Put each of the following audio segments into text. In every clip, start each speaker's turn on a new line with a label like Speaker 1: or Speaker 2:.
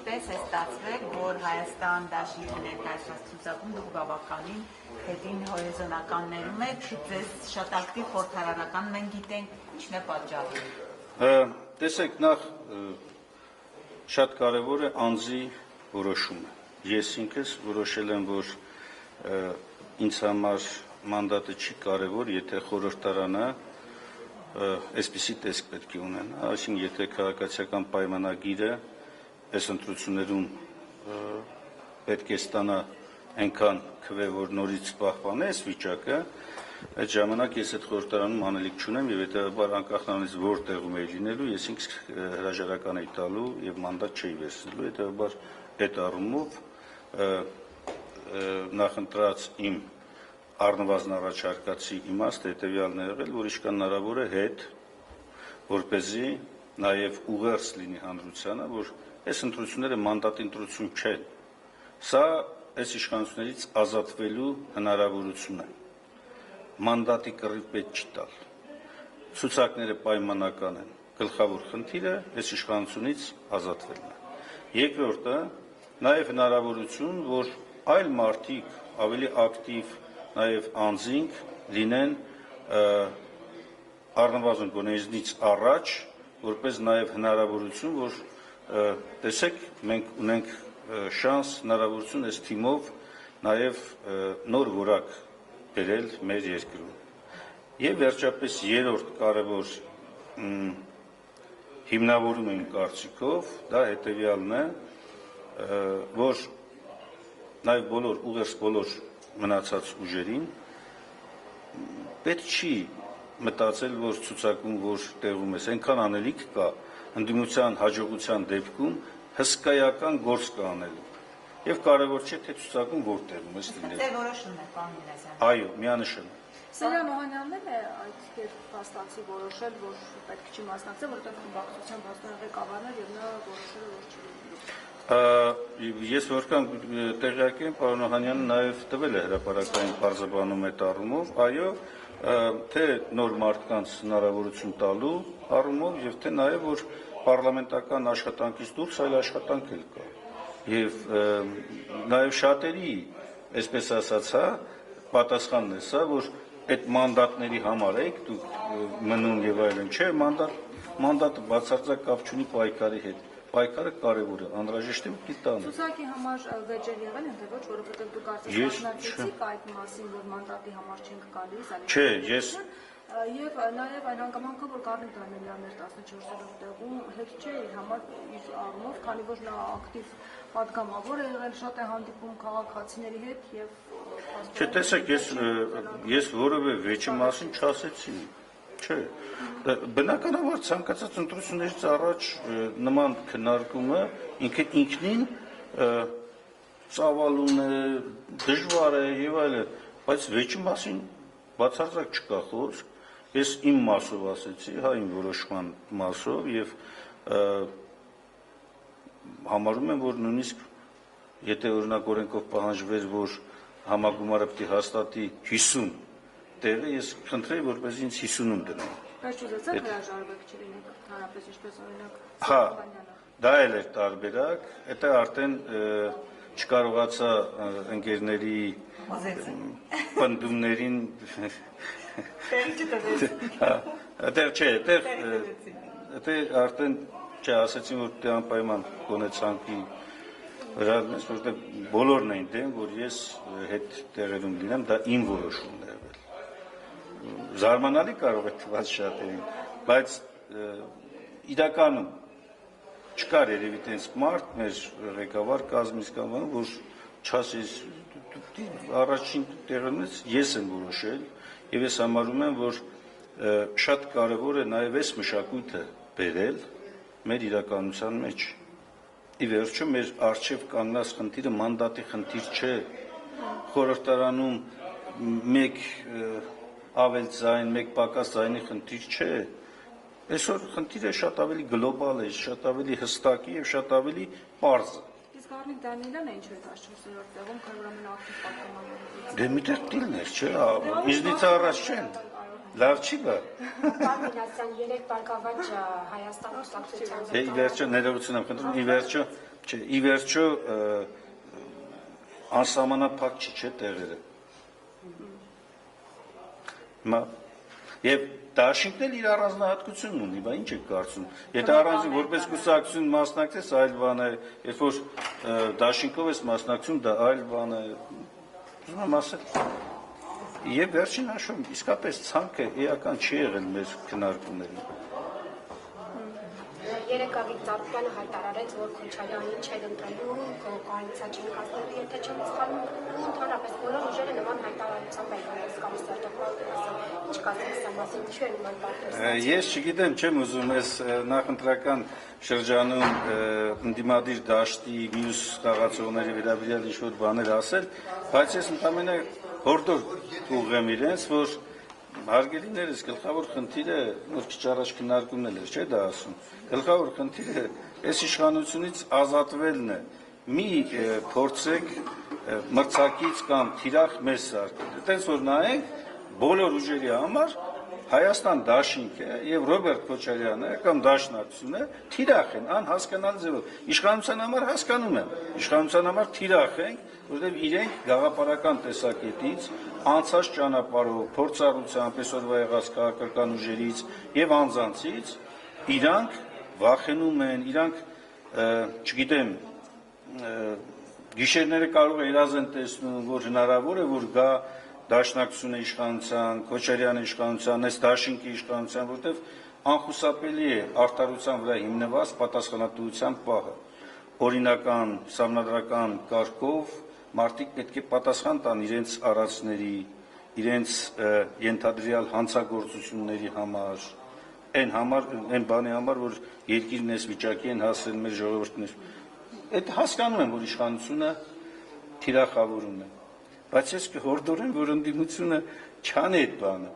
Speaker 1: ինչպես է ստացվել, որ Հայաստան դաշինքի ներկայացրած ցուցակում դուք բավականին հետին հորիզոնականներում եք, ձեզ շատ ակտիվ խորհրդարանական մենք գիտենք, ինչն է պատճառը։
Speaker 2: Տեսեք, նախ շատ կարևոր է անձի որոշումը։ Ես ինքս որոշել եմ, որ ինձ համար մանդատը չի կարևոր, եթե խորհրդարանը այսպիսի տեսք պետք է ունենա, այսինքն եթե քաղաքացիական պայմանագիրը այս ընտրություններում պետք է ստանա այնքան քվե, որ նորից պահպանի այս վիճակը, այդ ժամանակ ես այդ խորհրդարանում անելիք չունեմ եւ հետեւաբար անկախ նրանից որ տեղում էի լինելու, ես ինքս հրաժարական էի տալու եւ մանդատ չէի վերցնելու, հետեւաբար այդ առումով նախընտրած իմ առնվազն առաջարկացի իմաստը հետևյալն է եղել, որ ինչքան հնարավոր է հետ, որպեսզի նաև ուղերձ լինի հանրությանը, որ այս ընտրությունները մանդատի ընտրություն չեն, սա այս իշխանություններից ազատվելու հնարավորություն է, մանդատի կռիվ պետք չի տալ, ցուցակները պայմանական են, գլխավոր խնդիրը այս իշխանությունից ազատվելն է, երկրորդը նաև հնարավորություն, որ այլ մարդիկ ավելի ակտիվ նաև անձինք լինեն առնվազն գոնե ինձնից առաջ, որպես նաև հնարավորություն, որ տեսեք, մենք ունենք շանս, հնարավորություն այս թիմով նաև նոր որակ բերել մեր երկրում։ Եվ վերջապես երրորդ կարևոր հիմնավորում իմ կարծիքով, դա հետևյալն է, որ նաև բոլոր մնացած ուժերին պետք չի մտածել, որ ցուցակում որ տեղում ես, այնքան անելիք կա, ընդդիմության հաջողության դեպքում հսկայական գործ կա անելու։ Եվ կարևոր չէ, թե ցուցակում որ տեղում ես լինել։
Speaker 1: Ձեր որոշումն է, պարոն Միրզոյան։
Speaker 2: Այո, միանշանակ։
Speaker 3: Սերյան Օհանյանն է այդ փաստացի որոշել, որ պետք չի մասնակցել, որովհետև խմբակցության բազմաթիվ ղեկավարներ եւ նա որոշել է, որ չի լինելու։
Speaker 2: Ես որքան տեղյակ եմ, պարոն Օհանյանը նաև տվել է հրապարակային բարձրաբանում այդ առումով, այո, թե նոր մարդկանց հնարավորություն տալու առումով եւ թե նաև որ պարլամենտական աշխատանքից դուրս այլ աշխատանք էլ կա։ Եվ նաև շատերի, այսպես ասած, պատասխանն է սա, որ այդ մանդատների համար եք դուք մնում եւ այլն, չէ, մանդատը բացարձակ կապ չունի պայքարի հետ։ Պայքարը կարևոր է, անհրաժեշտ է ու տանը։
Speaker 3: Ցուցակի համար վեճեր եղել են, թե ոչ, որովհետև դուք արդեն մասնակցեցիք այդ մասին, որ մանդատի համար չենք գալիս,
Speaker 2: Չէ, ես
Speaker 3: Եվ նաև այն հանգամանքը, որ Կարմիր Դանիելյանն 14-րդ տեղում հետ չէ իր համար իր առումով, քանի որ նա ակտիվ պատգամավոր է եղել, շատ է հանդիպում քաղաքացիների հետ եւ
Speaker 2: Չէ, տեսեք, ես որևէ վեճի մասին չասեցի, չէ։ Բնականաբար ցանկացած ընտրություններից առաջ նման քննարկումը ինքնին ծավալուն է, դժվար է եւ այլն, բայց վեճի մասին բացարձակ չկա խոսք։ Ես իմ մասով ասեցի, իմ որոշման մասով եւ համարում եմ, որ նույնիսկ եթե օրինակ օրենքով պահանջվեր, որ համագումարը պետք է հաստատի 50 տեղը, ես խնդրեի, որպեսզի ինձ 50-ում դնեն։
Speaker 3: Բայց չուզեցաք հրաժարվեք չլինեք, հանրապես ինչպես օրինակ։
Speaker 2: Հա, դա էլ էր տարբերակ, դա արդեն չկարողացա ընկերների պնդումներին Դեռ չէ, դեռ արդեն ասեցին, որ դե անպայման գոնե ցանկի վրա ես, որտեղ բոլորն էին դեմ, որ ես հետ տեղերում լինեմ, դա իմ որոշումն է եղել։ Զարմանալի կարող է թվալ շատերին, բայց իրականում չկար երևի տենց մարդ մեր ղեկավար կազմից կամ որ չասես առաջին տեղից ես եմ որոշել եւ ես համարում եմ, որ շատ կարեւոր է նաեւ այս մշակույթը բերել մեր իրականության մեջ։ Ի վերջո մեր արժեվ կանգնած խնդիրը մանդատի խնդիր չէ։ Խորհրդարանում մեկ ավել ձայն, մեկ պակաս ձայնի խնդիր չէ։ Այսօր խնդիրը շատ ավելի գլոբալ է, շատ ավելի հստակ է եւ շատ ավելի պարզ է։
Speaker 3: Իսկ Կարմիր Դանիելյանը ինչ է 14-րդ տեղում, քանի որ ամենաակտիվ պատգամավորը։
Speaker 2: Դե մի տեղ դիլներ, չէ, ինձնից առաջ չեն։ Լավ չի բա։
Speaker 4: Պարոն Ասյան, երեք բարգավաճ Հայաստան կուսակցության։
Speaker 2: Ի վերջո ներողություն եմ խնդրում, ի վերջո Չէ, ի վերջո անսահմանափակ չի տեղերը։ Եվ դաշինքն էլ իր առանձնահատկությունն ունի, բա ինչ եք կարծում։ Եթե առանձին որպես կուսակցություն մասնակցես, այլ բան է, երբ որ դաշինքով ես մասնակցում, դա այլ բան է։ Ուզում եմ ասել, եւ վերջին հաշվում իսկապես ցանկը էական չի եղել մեր քննարկումներին։
Speaker 4: Երեք Գագիկ Ծառուկյանը հայտարարեց, որ Քոչարյանին չէր ընտրելու կոալիցիա չեն կազմելու, եթե չեմ սխալվում, ընդհանրապես բոլոր ուժերը նման հայտարարությամբ են կամ ստարտափել, ինչ կասեք սա մասին, ինչու են նման պատրաստել։
Speaker 2: Ես չգիտեմ, չեմ ուզում այս նախընտրական շրջանում ընդդիմադիր դաշտի մյուս խաղացողների վերաբերյալ ինչ-որ բաներ ասել, բայց ես ընդամենը հորդոր ուղղեմ իրենց, որ հարգելիներս, գլխավոր խնդիրը, որ քիչ առաջ քննարկումն էր, չէ՞ դա ասում։ Գլխավոր խնդիրը այս իշխանությունից ազատվելն է։ Մի փորձեք մրցակից կամ թիրախ մեզ սարքել։ Այդպես որ նայենք բոլոր ուժերի համար Հայաստան դաշինքը եւ Ռոբերտ Քոչարյանը կամ Դաշնակցությունը թիրախ են, անհասկանալի ձևով։ Իշխանության համար հասկանում եմ, իշխանության համար թիրախ ենք, որովհետեւ իրենք գաղափարական տեսակետից, անցած ճանապարհով, փորձառությամբ, այսօրվա եղած քաղաքական ուժերից եւ անձանցից իրանք վախենում են, իրանք, չգիտեմ, գիշերները կարող է երազ են տեսնում, որ հնարավոր է, որ գա Դաշնակցությունը իշխանության, Քոչարյանը իշխանության, այս դաշինքի իշխանության, որտեղ անխուսափելի է արդարության վրա հիմնված պատասխանատվության պահը։ Օրինական, սահմանադրական կարգով մարդիկ պետք է պատասխան տան իրենց արածների, իրենց ենթադրյալ հանցագործությունների համար, այն բանի համար, որ երկիրն այս վիճակի են հասել մեր ժողովուրդներ։ Այդ հասկանում եմ, որ իշխանությունը թիրախավորում է։ Բայց ես կհորդորեմ, որ ընդդիմությունը չանի այդ բանը։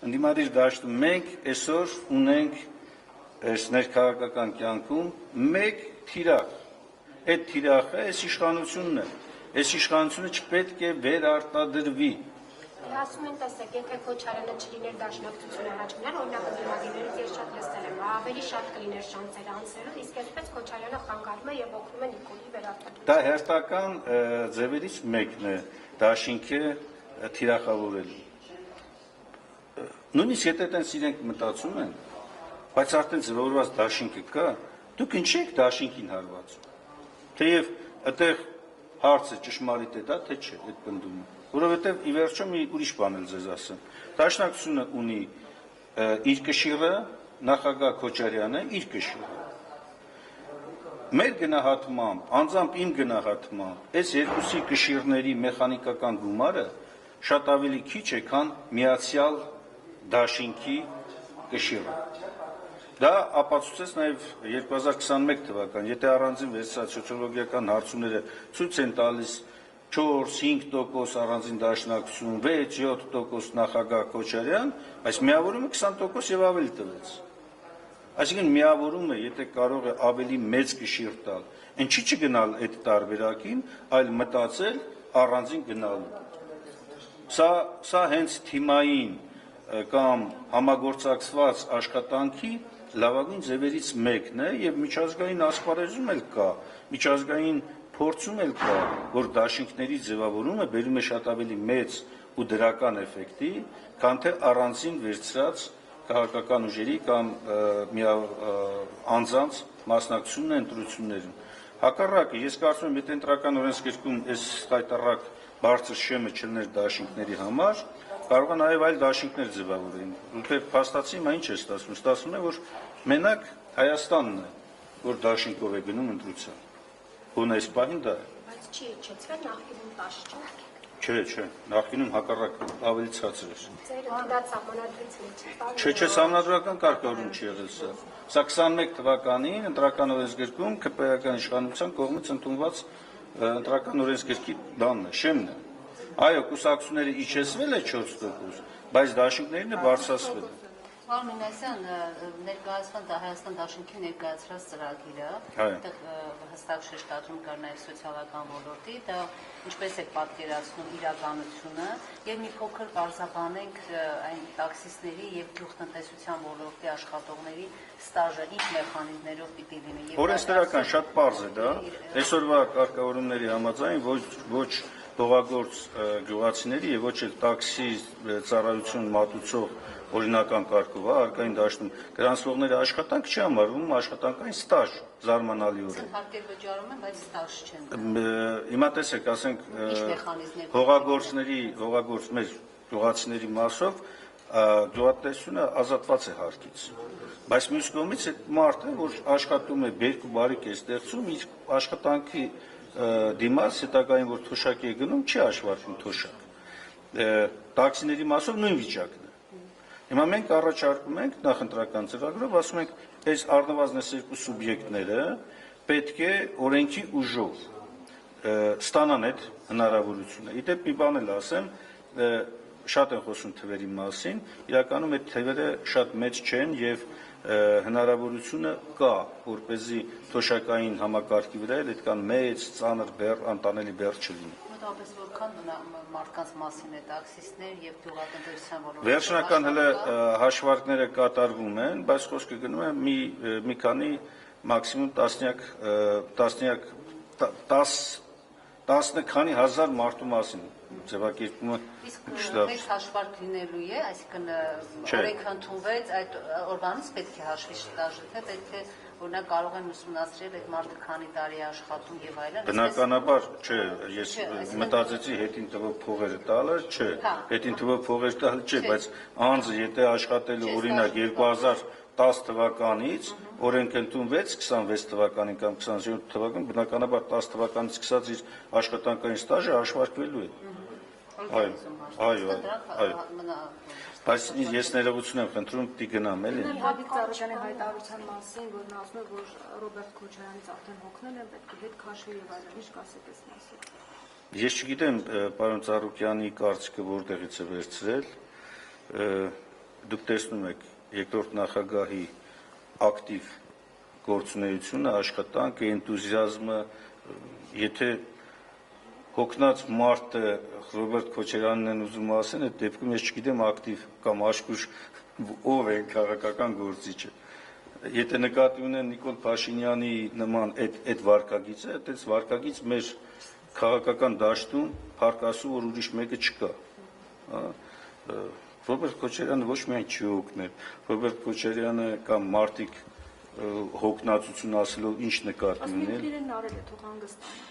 Speaker 2: Ընդդիմադիր դաշտում մենք այսօր ունենք այս ներքաղաքական կյանքում մեկ թիրախ։ Այդ թիրախը այս իշխանությունն է։ Այս իշխանությունը չպետք է վերարտադրվի։
Speaker 4: Ասում են, տեսեք, եթե Քոչարյանը չլիներ Դաշնակցություն առաջ գնար, օրինակ ընդդիմադիրներից ես շատ լսել եմ, ավելի շատ կլիներ շանսերը անցնելու, իսկ այսպես Քոչարյանը խանգարում է եւ օգնում է Նիկոլի վերարտադրության։
Speaker 2: Դա հերթական ձևերից մեկն է դաշինքը թիրախավորելու։ Նույնիսկ եթե այդպես իրենք մտածում են, բայց արդեն ձևավորված դաշինքը կա, դուք ինչ եք դաշինքին հարվածում։ Թեև այդտեղ հարցը ճշմարիտ է դա, թե չէ, այդ պնդումը։ Որովհետև ի վերջո մի ուրիշ բան էլ ձեզ ասեմ։ Դաշնակցությունը ունի իր կշիռը, նախագահ Քոչարյանը իր կշիռը։ Մեր գնահատմամբ, անձամբ իմ գնահատմամբ, այս երկուսի կշիռների մեխանիկական գումարը շատ ավելի քիչ է, քան միացյալ դաշինքի կշիռը։ Դա ապացուցեց նաև 2021 թվական, եթե առանձին վերցած սոցիոլոգիական հարցումները ցույց են տալիս 4-5% առանձին դաշնակցություն, 6-7% նախագահ Քոչարյան, այս միավորումը 20% եւ ավելի տվեց։ Այսինքն միավորումը, եթե կարող է ավելի մեծ կշիռ տալ, ինչի՞ չգնալ այդ տարբերակին, այլ մտածել առանձին գնալու։ Սա հենց թիմային կամ համագործակցված աշխատանքի լավագույն ձևերից մեկն է եւ միջազգային ասպարեզում էլ կա, միջազգային փորձում էլ կա, որ դաշինքների ձևավորումը բերում է շատ ավելի մեծ ու դրական էֆեկտի, քան թե առանձին վերցրած քաղաքական ուժերի կամ անձանց մասնակցությունն ընտրություններում։ Հակառակը, ես կարծում եմ, եթե ընտրական օրենսգրքում այս հայտարարակ բարձր շեմը չլներ դաշինքների համար, կարող է նաև այլ դաշինքներ ձևավորեն։ Որտեղ փաստացի հիմա ինչ է ստացվում։ Ստացվում է, որ մենակ Հայաստանն է, որ դաշինքով է գնում ընտրության։ Ո՞ն այս պահին դա է։
Speaker 4: Բայց չի իջեցվել նախկինում 10 չէ։
Speaker 2: Չէ, նախկինում հակառակ ավելի ցածր էր։
Speaker 4: Ձեր ընդդիմաց սահմանադրից մեջ։
Speaker 2: Չէ, սահմանադրական կարգավորում չի եղել սա։ Սա 21 թվականին ընտրական օրենսգրքում ԿՊ-ական իշխանության կողմից ընդունված ընտրական օրենսգրքի բանն է, շեմն է։ Այո, կուսակցությունները իջեցվել է 4%, բայց դաշինքներին է բարձրացվել։
Speaker 5: Պարոն Մինասյան, ներկայացման Հայաստան Դաշնքի ներկայացրած ծրագիրը, այդտեղ հստակ շեշտադրում կար նաև սոցիալական ոլորտի, դա ինչպես է պատկերացնում իրականությունը, եւ մի փոքր բարձրաբանենք այն տաքսիստների եւ գյուղտնտեսության ոլորտի աշխատողների ստաժը ինչ մեխանիզմներով պիտի լինի։
Speaker 2: Օրենսդրական շատ պարզ է դա, այսօրվա կարգավորումների համաձայն ոչ տողագործ գյուղացիների եւ ոչ էլ տաքսի ծառայություն մատուցող օրինական կարգով արկային դաշտում գրանցվողների աշխատանք չի համարվում աշխատանքային ստաժ զարմանալիորեն։
Speaker 5: Հարկեր վճարում են, բայց ստաժ չեն։
Speaker 2: Հիմա տեսեք, ասենք հողագործ մեր գյուղացիների մասով գյուղատնտեսությունը ազատված է հարկից։ Բայց մյուս կողմից այդ մարդը, որ աշխատում է բերք ու բարիք է ստեղծում, իր աշխատանքի դիմաց հետագային որ թոշակ է գնում, չի հաշվարկվում թոշակ։ Տաքսիների մասով նույն վիճակն է։ Հիմա մենք առաջարկում ենք նախընտրական ծրագրով, ասում ենք, այս առնվազն երկու սուբյեկտները պետք է օրենքի ուժով ստանան այդ հնարավորությունը։ Իդեպ մի բան էլ ասեմ, շատ են խոսում թվերի մասին, իրականում այդ թվերը շատ մեծ չեն եւ հնարավորությունը կա, որպեսզի թոշակային համակարգի վրա էլ այդքան մեծ, ծանր բեռ, անտանելի բեռ չլինի։
Speaker 5: Մոտավորապես որքան մարդկանց մասին է տաքսիստներ եւ գյուղատնտեսության ոլորտի։
Speaker 2: Վերջնական հələ հաշվարկները կատարվում են, բայց խոսքը գնում է մի քանի մաքսիմում տասնյակ քանի հազար մարդու մասին ձևակերպումը
Speaker 5: Իսկ հաշվարկ լինելու է, այսինքն օրենք ընդունվեց, այդ օրվանից պետք է հաշվի շտաժը, թե պետք է օրինակ կարող են ուսումնասիրել այդ մարդը քանի տարի է աշխատում եւ այլն։
Speaker 2: Բնականաբար, չէ, ես մտածեցի հետին թվով փողերը տալը, չէ, հետին թվով փողերը տալը չէ, բայց անձը եթե աշխատելու օրինակ 2010 թվականից օրենք ընդունվեց 26 թվականին կամ 27 թվականին, բնականաբար 10 թվականից սկսած իր աշխատանքային ստաժը հաշվարկվելու է։ Այո։ Բայց ես ներողություն եմ խնդրում, պիտի գնամ, էլի։
Speaker 3: Հաբիկ Ծառուկյանի հայտարարության մասին, որ նա ասում է, որ Ռոբերտ Քոչարյանից արդեն հոգնել են, պետք է հետ քաշվի եւ այլն, ինչ կասեք այս մասին։
Speaker 2: Ես չգիտեմ, պարոն Ծառուկյանի կարծիքը որտեղից է վերցրել։ Դուք տեսնում եք երկրորդ նախագահի ակտիվ գործունեությունը, աշխատանքը, էնտուզիազմը, եթե հոգնած մարդը Ռոբերտ Քոչարյանն են ուզում ասեն, այդ դեպքում ես չգիտեմ ակտիվ կամ աշխուժ ով է քաղաքական գործիչը։ Եթե նկատի ունեն Նիկոլ Փաշինյանի նման այդ վարկագիծը, այդ վարկագիծ մեր քաղաքական դաշտում փառքասու որ ուրիշ մեկը չկա։ Ռոբերտ Քոչարյանը ոչ միայն չի օգնել, Ռոբերտ Քոչարյանը կամ մարդիկ հոգնածություն ասելով ինչ նկատի ունեն։
Speaker 3: Իրեն արել է թող հանգստանա։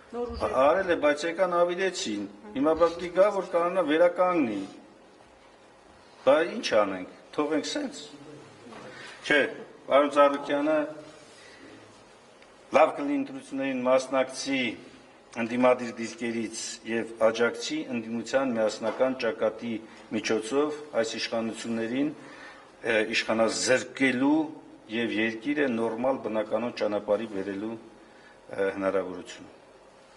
Speaker 2: Արել է, բայց եկան ավիրեցին, հիմա բաղդի գա, որ կանանա վերականգնի, բա ինչ անենք, թողենք սենց, չէ, պարոն Ծառուկյանը լավ կլինի ընտրություններին մասնակցի ընդդիմադիր դիրքերից և աջակցի ընդդիմության միասնական ճակատի միջոցով այս իշխանություններին իշխանազրկելու և երկիրը նորմալ բնականոն ճանապարհի բերելու հնարավորություն։